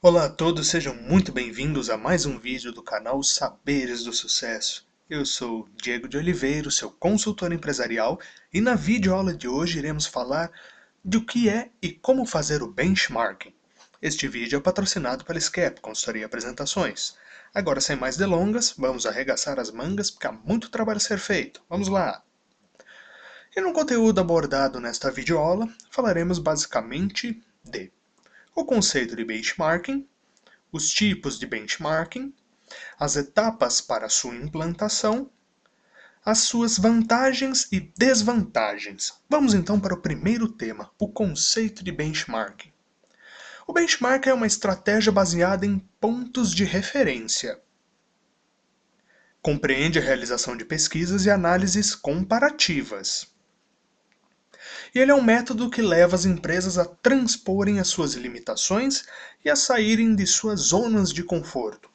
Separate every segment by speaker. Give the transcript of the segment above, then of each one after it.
Speaker 1: Olá a todos, sejam muito bem-vindos a mais um vídeo do canal Saberes do Sucesso. Eu sou Diego de Oliveira, seu consultor empresarial, e na videoaula de hoje iremos falar do que é e como fazer o benchmarking. Este vídeo é patrocinado pela SCAP, Consultoria e Apresentações. Agora, sem mais delongas, vamos arregaçar as mangas porque há muito trabalho a ser feito. Vamos lá! E no conteúdo abordado nesta videoaula, falaremos basicamente de o conceito de benchmarking, os tipos de benchmarking, as etapas para sua implantação, as suas vantagens e desvantagens. Vamos então para o primeiro tema, o conceito de benchmarking. O benchmarking é uma estratégia baseada em pontos de referência. Compreende a realização de pesquisas e análises comparativas. E ele é um método que leva as empresas a transporem as suas limitações e a saírem de suas zonas de conforto.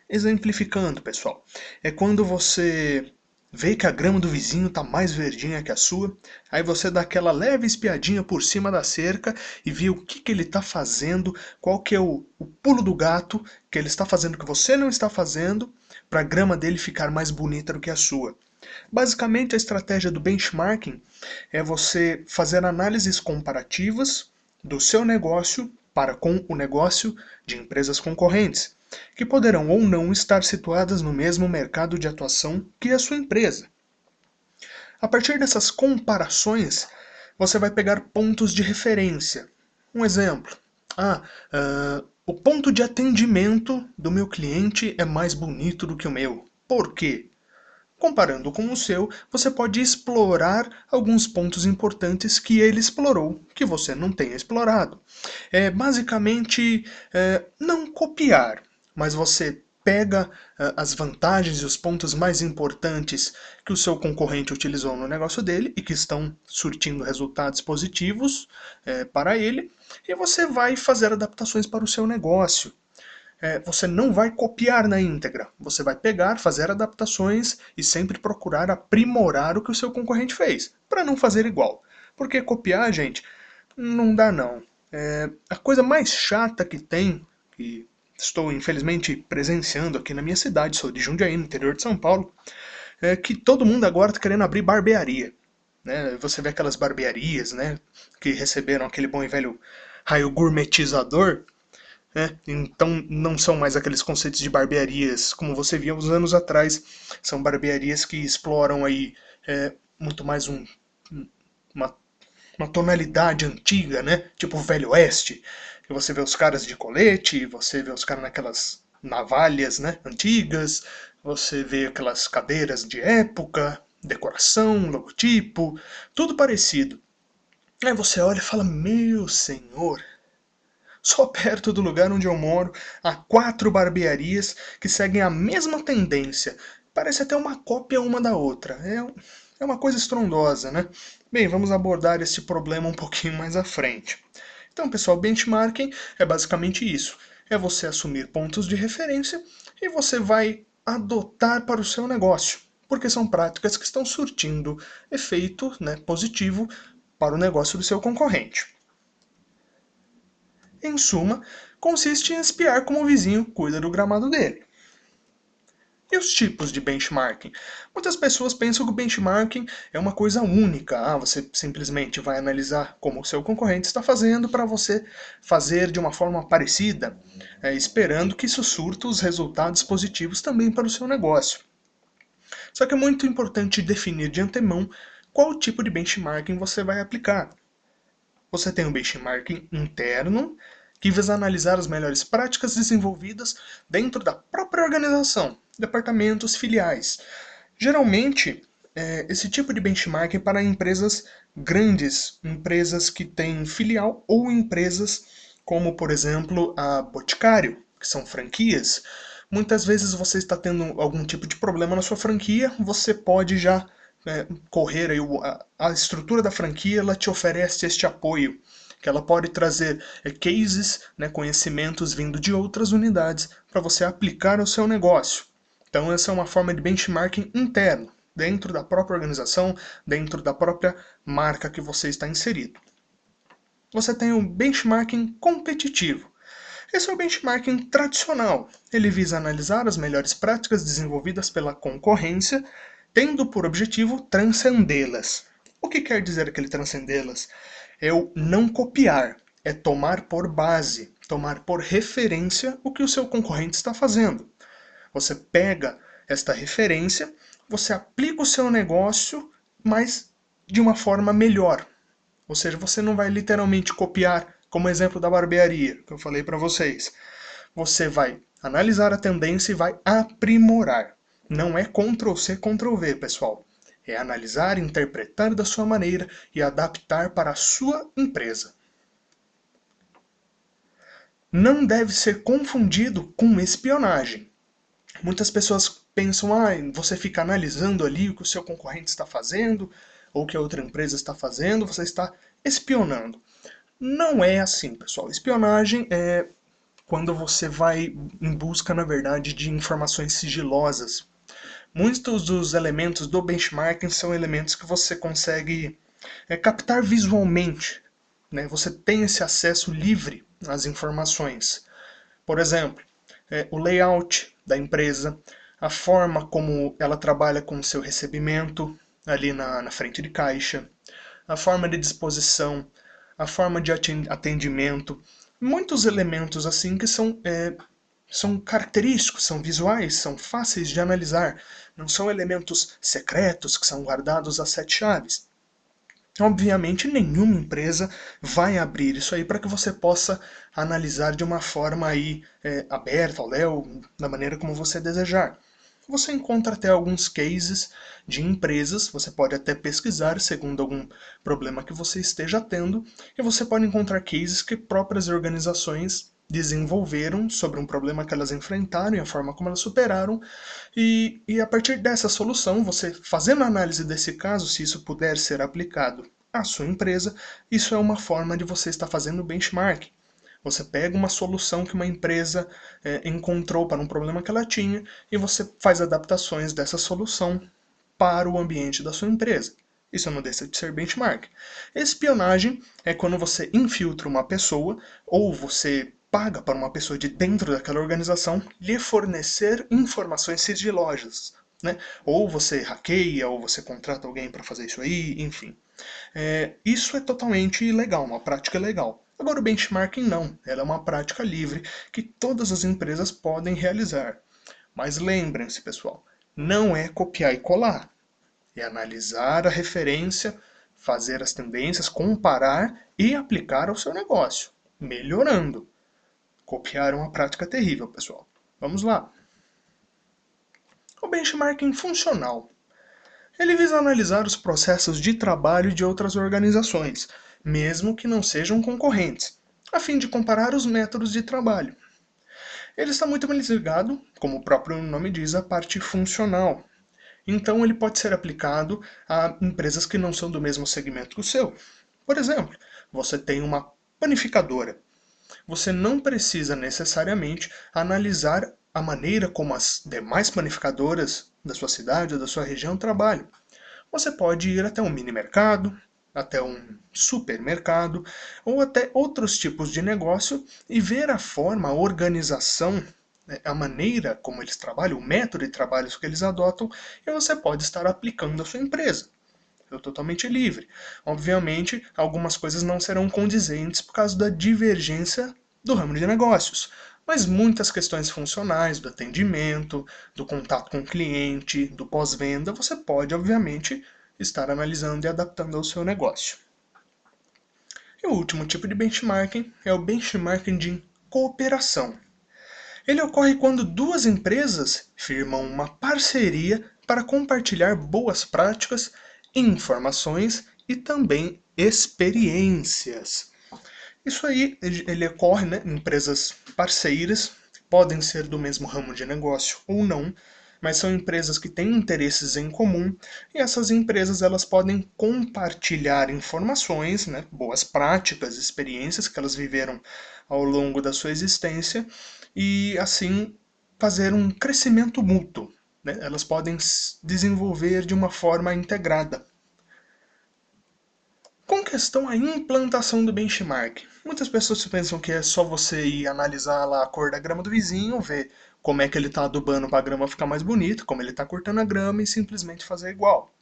Speaker 1: Exemplificando, pessoal, é quando você vê que a grama do vizinho está mais verdinha que a sua, aí você dá aquela leve espiadinha por cima da cerca e vê o que ele está fazendo, qual que é o pulo do gato que ele está fazendo que você não está fazendo, para a grama dele ficar mais bonita do que a sua. Basicamente, a estratégia do benchmarking é você fazer análises comparativas do seu negócio para com o negócio de empresas concorrentes, que poderão ou não estar situadas no mesmo mercado de atuação que a sua empresa. A partir dessas comparações, você vai pegar pontos de referência. Um exemplo. O ponto de atendimento do meu cliente é mais bonito do que o meu. Por quê? Comparando com o seu, você pode explorar alguns pontos importantes que ele explorou, que você não tenha explorado. Basicamente, não copiar, mas você pega as vantagens e os pontos mais importantes que o seu concorrente utilizou no negócio dele e que estão surtindo resultados positivos para ele, e você vai fazer adaptações para o seu negócio. Você não vai copiar na íntegra. Você vai pegar, fazer adaptações e sempre procurar aprimorar o que o seu concorrente fez, para não fazer igual. Porque copiar, gente, não dá não. A coisa mais chata que tem, que estou infelizmente presenciando aqui na minha cidade, sou de Jundiaí, no interior de São Paulo, é que todo mundo agora está querendo abrir barbearia. Né? Você vê aquelas barbearias, né, que receberam aquele bom e velho raio gourmetizador, né? Então não são mais aqueles conceitos de barbearias como você via uns anos atrás. São barbearias que exploram aí muito mais uma, uma tonalidade antiga, né? Tipo Velho Oeste. E você vê os caras de colete, você vê os caras naquelas navalhas, né, antigas, você vê aquelas cadeiras de época, decoração, logotipo, tudo parecido. Aí você olha e fala, meu senhor, só perto do lugar onde eu moro, há 4 barbearias que seguem a mesma tendência. Parece até uma cópia uma da outra. É uma coisa estrondosa, né? Bem, vamos abordar esse problema um pouquinho mais à frente. Então, pessoal, benchmarking é basicamente isso. É você assumir pontos de referência e você vai adotar para o seu negócio, porque são práticas que estão surtindo efeito, né, positivo para o negócio do seu concorrente. Em suma, consiste em espiar como o vizinho cuida do gramado dele. E os tipos de benchmarking? Muitas pessoas pensam que o benchmarking é uma coisa única. Você simplesmente vai analisar como o seu concorrente está fazendo para você fazer de uma forma parecida, esperando que isso surta os resultados positivos também para o seu negócio. Só que é muito importante definir de antemão qual tipo de benchmarking você vai aplicar. Você tem um benchmarking interno, que visa analisar as melhores práticas desenvolvidas dentro da própria organização, departamentos, filiais. Geralmente, esse tipo de benchmarking é para empresas grandes, empresas que têm filial ou empresas como, por exemplo, a Boticário, que são franquias. Muitas vezes você está tendo algum tipo de problema na sua franquia, você pode já correr aí, a estrutura da franquia ela te oferece este apoio, que ela pode trazer cases, né, conhecimentos vindo de outras unidades para você aplicar ao seu negócio. Então essa é uma forma de benchmarking interno, dentro da própria organização, dentro da própria marca que você está inserido. Você tem o benchmarking competitivo. Esse é o benchmarking tradicional. Ele visa analisar as melhores práticas desenvolvidas pela concorrência, tendo por objetivo transcendê-las. O que quer dizer aquele transcendê-las? É o não copiar, é tomar por base, tomar por referência o que o seu concorrente está fazendo. Você pega esta referência, você aplica o seu negócio, mas de uma forma melhor. Ou seja, você não vai literalmente copiar, como exemplo da barbearia, que eu falei para vocês. Você vai analisar a tendência e vai aprimorar. Não é Ctrl+C, Ctrl+V, pessoal. É analisar, interpretar da sua maneira e adaptar para a sua empresa. Não deve ser confundido com espionagem. Muitas pessoas pensam, você fica analisando ali o que o seu concorrente está fazendo, ou o que a outra empresa está fazendo, você está espionando. Não é assim, pessoal. Espionagem é quando você vai em busca, na verdade, de informações sigilosas. Muitos dos elementos do benchmarking são elementos que você consegue captar visualmente, né? Você tem esse acesso livre às informações. Por exemplo, o layout da empresa, a forma como ela trabalha com o seu recebimento ali na frente de caixa, a forma de disposição, a forma de atendimento, muitos elementos assim que são característicos, são visuais, são fáceis de analisar, não são elementos secretos que são guardados a sete chaves. Obviamente, nenhuma empresa vai abrir isso aí para que você possa analisar de uma forma aí, aberta, ao léu, da maneira como você desejar. Você encontra até alguns cases de empresas, você pode até pesquisar segundo algum problema que você esteja tendo, e você pode encontrar cases que próprias organizações desenvolveram sobre um problema que elas enfrentaram e a forma como elas superaram, e a partir dessa solução, você fazendo a análise desse caso, se isso puder ser aplicado à sua empresa, isso é uma forma de você estar fazendo benchmark. Você pega uma solução que uma empresa encontrou para um problema que ela tinha e você faz adaptações dessa solução para o ambiente da sua empresa. Isso não deixa de ser benchmark. Espionagem é quando você infiltra uma pessoa ou você paga para uma pessoa de dentro daquela organização lhe fornecer informações sigilosas, né? Ou você hackeia, ou você contrata alguém para fazer isso aí, enfim. Isso é totalmente ilegal, uma prática legal. Agora, o benchmarking não, ela é uma prática livre que todas as empresas podem realizar. Mas lembrem-se, pessoal, não é copiar e colar. É analisar a referência, fazer as tendências, comparar e aplicar ao seu negócio, melhorando. Copiar é uma prática terrível, pessoal. Vamos lá. O benchmarking funcional. Ele visa analisar os processos de trabalho de outras organizações, mesmo que não sejam concorrentes, a fim de comparar os métodos de trabalho. Ele está muito mais ligado, como o próprio nome diz, à parte funcional. Então ele pode ser aplicado a empresas que não são do mesmo segmento que o seu. Por exemplo, você tem uma panificadora. Você não precisa necessariamente analisar a maneira como as demais panificadoras da sua cidade ou da sua região trabalham. Você pode ir até um mini mercado, até um supermercado ou até outros tipos de negócio e ver a forma, a organização, né, a maneira como eles trabalham, o método de trabalho que eles adotam, e você pode estar aplicando à sua empresa. É totalmente livre. Obviamente, algumas coisas não serão condizentes por causa da divergência do ramo de negócios. Mas muitas questões funcionais, do atendimento, do contato com o cliente, do pós-venda, você pode, obviamente, estar analisando e adaptando ao seu negócio. E o último tipo de benchmarking é o benchmarking de cooperação. Ele ocorre quando duas empresas firmam uma parceria para compartilhar boas práticas, informações e também experiências. Isso aí ele ocorre, né, em empresas parceiras, podem ser do mesmo ramo de negócio ou não, mas são empresas que têm interesses em comum e essas empresas elas podem compartilhar informações, né, boas práticas, experiências que elas viveram ao longo da sua existência e assim fazer um crescimento mútuo. Né? Elas podem desenvolver de uma forma integrada. Com questão à implantação do benchmark, muitas pessoas pensam que é só você ir analisar lá a cor da grama do vizinho, ver como é que ele está adubando para a grama ficar mais bonita, como ele está cortando a grama e simplesmente fazer igual.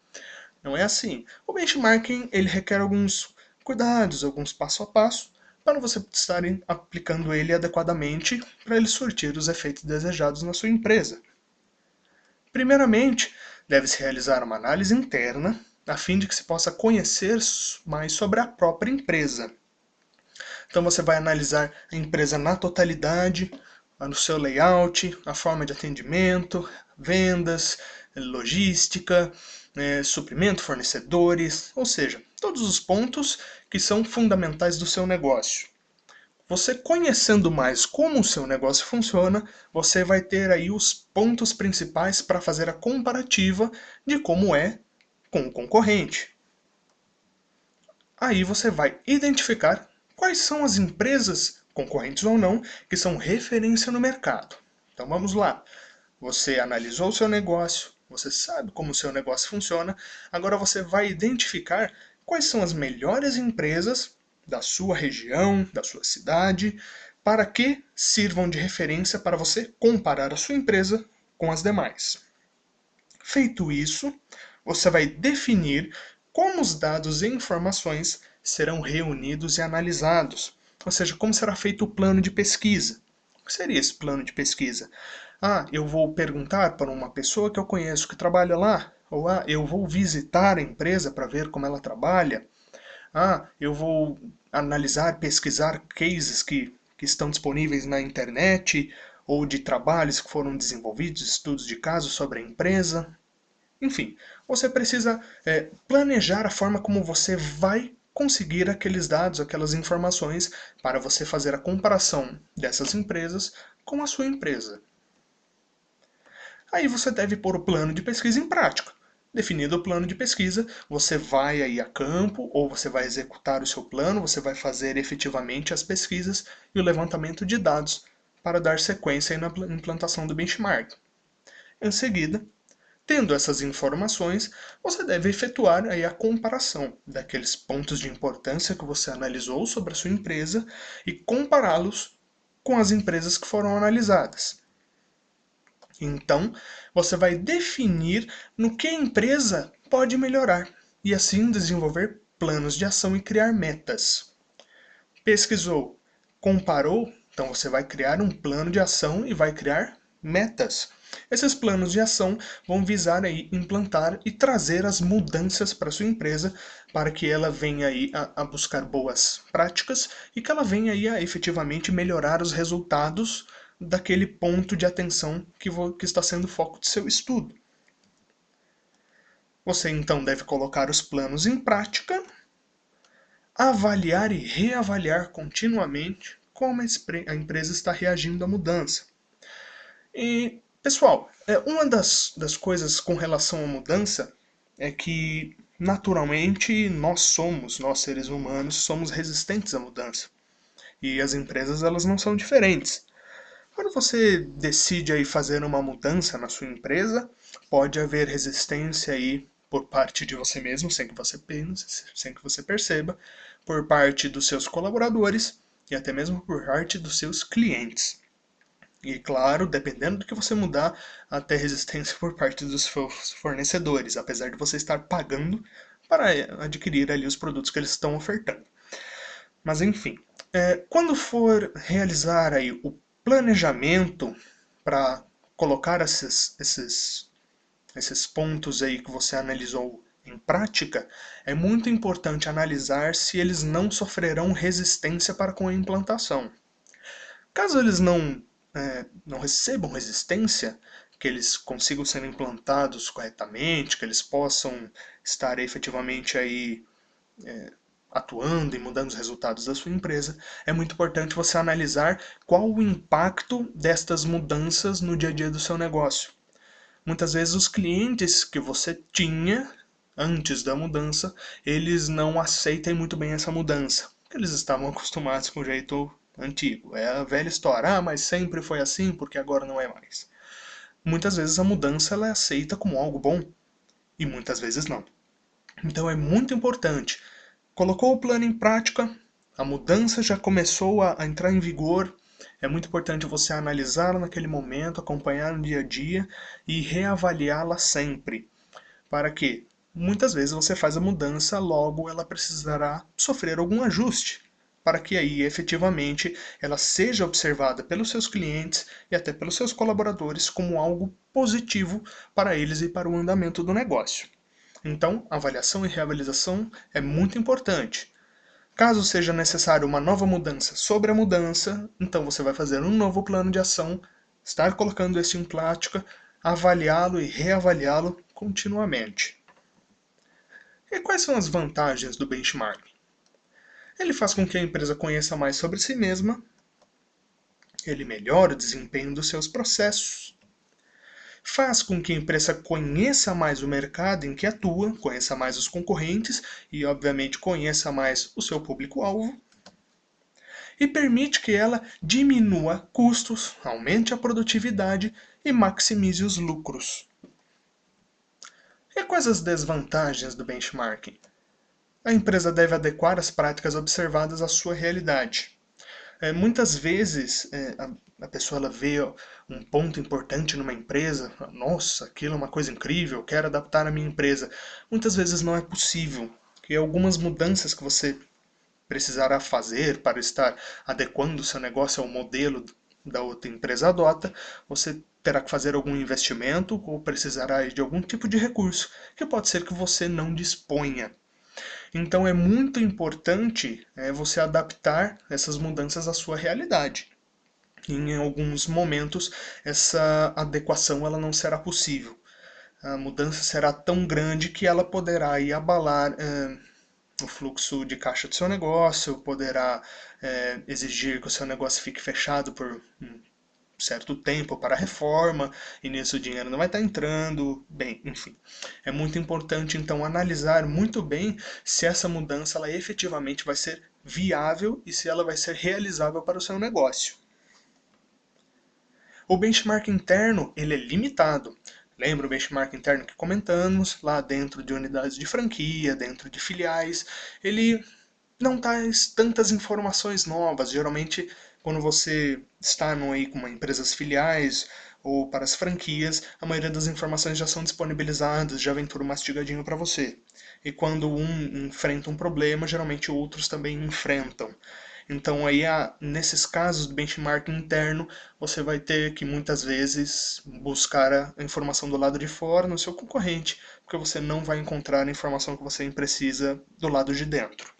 Speaker 1: Não é assim. O benchmarking ele requer alguns cuidados, alguns passo a passo, para você estarem aplicando ele adequadamente para ele surtir os efeitos desejados na sua empresa. Primeiramente, deve-se realizar uma análise interna, a fim de que se possa conhecer mais sobre a própria empresa. Então você vai analisar a empresa na totalidade, no seu layout, a forma de atendimento, vendas, logística, suprimento, fornecedores, ou seja, todos os pontos que são fundamentais do seu negócio. Você conhecendo mais como o seu negócio funciona, você vai ter aí os pontos principais para fazer a comparativa de como é com o concorrente. Aí você vai identificar quais são as empresas, concorrentes ou não, que são referência no mercado. Então vamos lá. Você analisou o seu negócio, você sabe como o seu negócio funciona, agora você vai identificar quais são as melhores empresas da sua região, da sua cidade, para que sirvam de referência para você comparar a sua empresa com as demais. Feito isso, você vai definir como os dados e informações serão reunidos e analisados, ou seja, como será feito o plano de pesquisa. O que seria esse plano de pesquisa? Eu vou perguntar para uma pessoa que eu conheço que trabalha lá, ou eu vou visitar a empresa para ver como ela trabalha. Eu vou analisar, pesquisar cases que estão disponíveis na internet, ou de trabalhos que foram desenvolvidos, estudos de caso sobre a empresa. Enfim, você precisa planejar a forma como você vai conseguir aqueles dados, aquelas informações, para você fazer a comparação dessas empresas com a sua empresa. Aí você deve pôr o plano de pesquisa em prática. Definido o plano de pesquisa, você vai aí a campo, ou você vai executar o seu plano, você vai fazer efetivamente as pesquisas e o levantamento de dados para dar sequência na implantação do benchmark. Em seguida, tendo essas informações, você deve efetuar aí a comparação daqueles pontos de importância que você analisou sobre a sua empresa e compará-los com as empresas que foram analisadas. Então, você vai definir no que a empresa pode melhorar e assim desenvolver planos de ação e criar metas. Pesquisou, comparou, então você vai criar um plano de ação e vai criar metas. Esses planos de ação vão visar aí implantar e trazer as mudanças para sua empresa para que ela venha aí a buscar boas práticas e que ela venha aí a efetivamente melhorar os resultados daquele ponto de atenção que está sendo o foco de seu estudo. Você então deve colocar os planos em prática, avaliar e reavaliar continuamente como a empresa está reagindo à mudança. E, pessoal, uma das coisas com relação à mudança é que, naturalmente, nós seres humanos, somos resistentes à mudança. E as empresas, elas não são diferentes. Quando você decide aí fazer uma mudança na sua empresa, pode haver resistência aí por parte de você mesmo, sem que você pense, sem que você perceba, por parte dos seus colaboradores e até mesmo por parte dos seus clientes. E claro, dependendo do que você mudar, até resistência por parte dos seus fornecedores, apesar de você estar pagando para adquirir ali os produtos que eles estão ofertando. Mas enfim, quando for realizar aí o planejamento para colocar esses pontos aí que você analisou em prática, é muito importante analisar se eles não sofrerão resistência para com a implantação. Caso eles não recebam resistência, que eles consigam ser implantados corretamente, que eles possam estar efetivamente aí atuando e mudando os resultados da sua empresa, é muito importante você analisar qual o impacto destas mudanças no dia a dia do seu negócio. Muitas vezes os clientes que você tinha antes da mudança, eles não aceitam muito bem essa mudança, porque eles estavam acostumados com o jeito antigo. É a velha história, mas sempre foi assim porque agora não é mais. Muitas vezes a mudança ela é aceita como algo bom e muitas vezes não. Então é muito importante Colocou o plano em prática, a mudança já começou a entrar em vigor. É muito importante você analisá-la naquele momento, acompanhar no dia a dia e reavaliá-la sempre. Para que muitas vezes você faz a mudança, logo ela precisará sofrer algum ajuste, para que aí efetivamente ela seja observada pelos seus clientes e até pelos seus colaboradores como algo positivo para eles e para o andamento do negócio. Então, avaliação e reavaliação é muito importante. Caso seja necessário uma nova mudança sobre a mudança, então você vai fazer um novo plano de ação, estar colocando isso em prática, avaliá-lo e reavaliá-lo continuamente. E quais são as vantagens do benchmarking? Ele faz com que a empresa conheça mais sobre si mesma, ele melhora o desempenho dos seus processos, faz com que a empresa conheça mais o mercado em que atua, conheça mais os concorrentes e, obviamente, conheça mais o seu público-alvo, e permite que ela diminua custos, aumente a produtividade e maximize os lucros. E quais as desvantagens do benchmarking? A empresa deve adequar as práticas observadas à sua realidade. Muitas vezes a pessoa ela vê um ponto importante numa empresa, nossa, aquilo é uma coisa incrível, quero adaptar a minha empresa. Muitas vezes não é possível, que algumas mudanças que você precisará fazer para estar adequando o seu negócio ao modelo da outra empresa adota, você terá que fazer algum investimento ou precisará de algum tipo de recurso que pode ser que você não disponha. Então é muito importante você adaptar essas mudanças à sua realidade. Em alguns momentos essa adequação ela não será possível. A mudança será tão grande que ela poderá aí abalar o fluxo de caixa do seu negócio, poderá exigir que o seu negócio fique fechado por um certo tempo para a reforma, e nisso o dinheiro não vai estar entrando, bem, enfim. É muito importante, então, analisar muito bem se essa mudança ela efetivamente vai ser viável e se ela vai ser realizável para o seu negócio. O benchmark interno ele é limitado. Lembra o benchmark interno que comentamos, lá dentro de unidades de franquia, dentro de filiais, ele não traz tantas informações novas. Geralmente, quando você está aí com empresas filiais ou para as franquias, a maioria das informações já são disponibilizadas, já vem tudo mastigadinho para você. E quando um enfrenta um problema, geralmente outros também enfrentam. Então aí, nesses casos do benchmark interno, você vai ter que muitas vezes buscar a informação do lado de fora, no seu concorrente, porque você não vai encontrar a informação que você precisa do lado de dentro.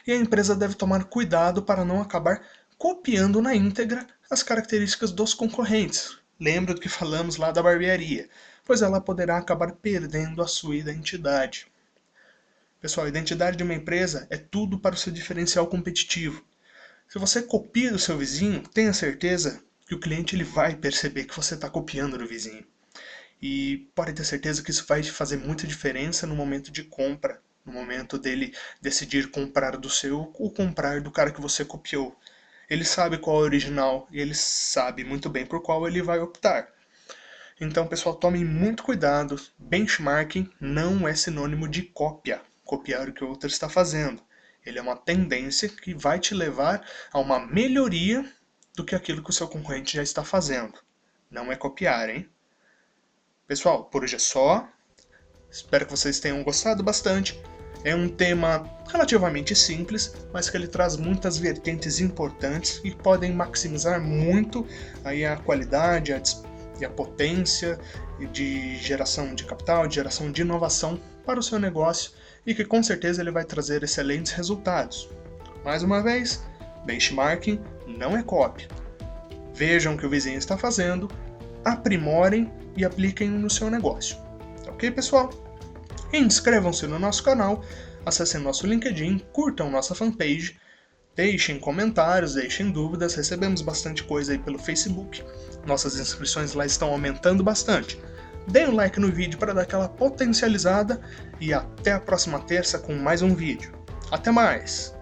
Speaker 1: E a empresa deve tomar cuidado para não acabar copiando na íntegra as características dos concorrentes. Lembra do que falamos lá da barbearia, pois ela poderá acabar perdendo a sua identidade. Pessoal, a identidade de uma empresa é tudo para o seu diferencial competitivo. Se você copia do seu vizinho, tenha certeza que o cliente ele vai perceber que você está copiando do vizinho. E pode ter certeza que isso vai fazer muita diferença no momento de compra, no momento dele decidir comprar do seu ou comprar do cara que você copiou. Ele sabe qual é o original e ele sabe muito bem por qual ele vai optar. Então, pessoal, tomem muito cuidado. Benchmarking não é sinônimo de cópia. Copiar o que o outro está fazendo. Ele é uma tendência que vai te levar a uma melhoria do que aquilo que o seu concorrente já está fazendo. Não é copiar, hein? Pessoal, por hoje é só. Espero que vocês tenham gostado bastante. É um tema relativamente simples, mas que ele traz muitas vertentes importantes e podem maximizar muito aí a qualidade e a potência de geração de capital, de geração de inovação para o seu negócio e que com certeza ele vai trazer excelentes resultados. Mais uma vez, benchmarking não é cópia. Vejam o que o vizinho está fazendo, aprimorem e apliquem no seu negócio. Ok, pessoal? Inscrevam-se no nosso canal, acessem nosso LinkedIn, curtam nossa fanpage, deixem comentários, deixem dúvidas, recebemos bastante coisa aí pelo Facebook, nossas inscrições lá estão aumentando bastante. Deem um like no vídeo para dar aquela potencializada e até a próxima terça com mais um vídeo. Até mais!